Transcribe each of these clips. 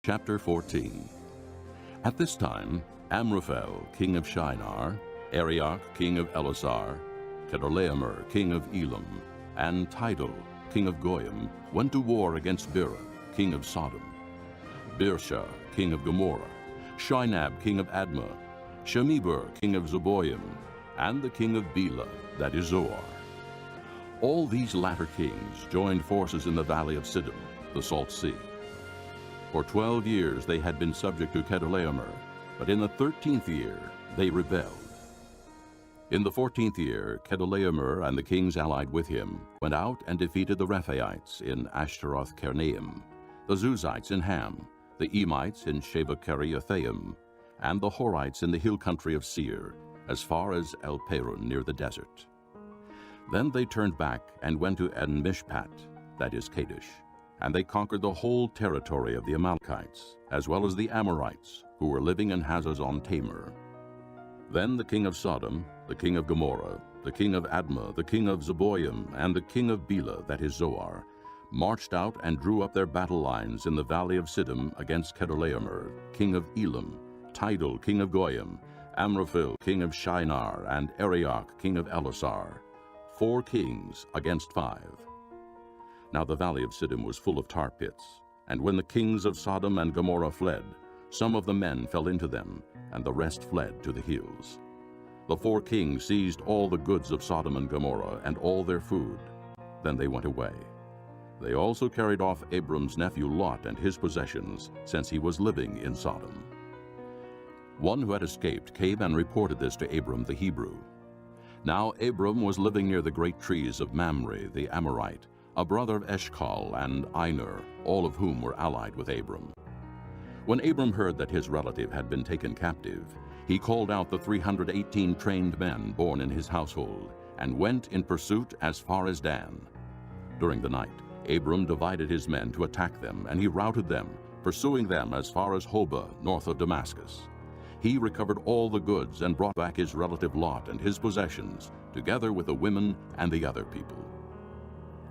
Chapter 14. At this time, Amraphel, king of Shinar, Arioch, king of Elasar, Chedorlaomer, king of Elam, and Tidal, king of Goyim, went to war against Bera, king of Sodom, Birsha, king of Gomorrah, Shinab, king of Admah, Shemeber, king of Zeboim, and the king of Bela, that is Zoar. All these latter kings joined forces in the valley of Siddim, the Salt Sea. For 12 years they had been subject to Chedorlaomer, but in the 13th year they rebelled. In the 14th year, Chedorlaomer and the kings allied with him went out and defeated the Rephaites in Ashtaroth-Karnaim, the Zuzites in Ham, the Emites in Sheba-Kiriathaim, and the Horites in the hill country of Seir, as far as El-Perun near the desert. Then they turned back and went to En-Mishpat, that is Kadesh, and they conquered the whole territory of the Amalekites, as well as the Amorites, who were living in Hazazon-Tamar. Then the king of Sodom, the king of Gomorrah, the king of Admah, the king of Zeboim, and the king of Bela, that is Zoar, marched out and drew up their battle lines in the valley of Siddim against Chedorlaomer, king of Elam, Tidal, king of Goyim, Amraphel, king of Shinar, and Arioch, king of Elasar, 4 kings against 5. Now the valley of Siddim was full of tar pits, and when the kings of Sodom and Gomorrah fled, some of the men fell into them, and the rest fled to the hills. The 4 kings seized all the goods of Sodom and Gomorrah and all their food. Then they went away. They also carried off Abram's nephew Lot and his possessions, since he was living in Sodom. One who had escaped came and reported this to Abram the Hebrew. Now Abram was living near the great trees of Mamre the Amorite, a brother of Eshcol and Aner, all of whom were allied with Abram. When Abram heard that his relative had been taken captive, he called out the 318 trained men born in his household, and went in pursuit as far as Dan. During the night, Abram divided his men to attack them, and he routed them, pursuing them as far as Hobah, north of Damascus. He recovered all the goods and brought back his relative Lot and his possessions, together with the women and the other people.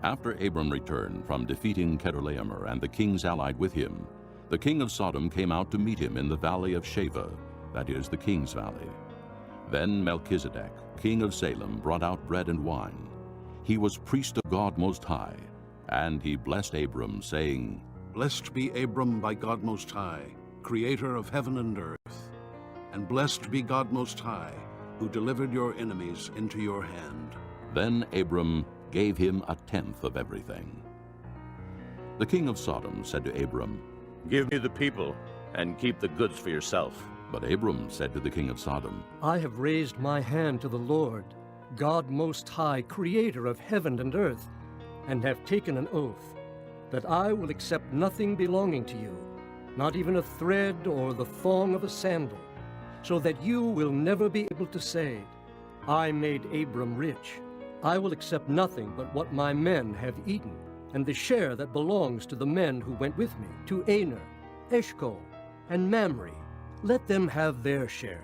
After Abram returned from defeating Chedorlaomer and the kings allied with him, the king of Sodom came out to meet him in the valley of Sheva, that is the king's valley. Then Melchizedek, king of Salem, brought out bread and wine. He was priest of God Most High, and he blessed Abram, saying, "Blessed be Abram by God Most High, creator of heaven and earth. And blessed be God Most High, who delivered your enemies into your hand." Then Abram gave him 1/10 of everything. The king of Sodom said to Abram, "Give me the people, and keep the goods for yourself." But Abram said to the king of Sodom, I have raised my hand to the Lord, God Most High, creator of heaven and earth, and have taken an oath, that I will accept nothing belonging to you, not even a thread or the thong of a sandal, so that you will never be able to say, I made Abram rich. I will accept nothing but what my men have eaten, and the share that belongs to the men who went with me, to Aner, Eshcol, and Mamre. Let them have their share.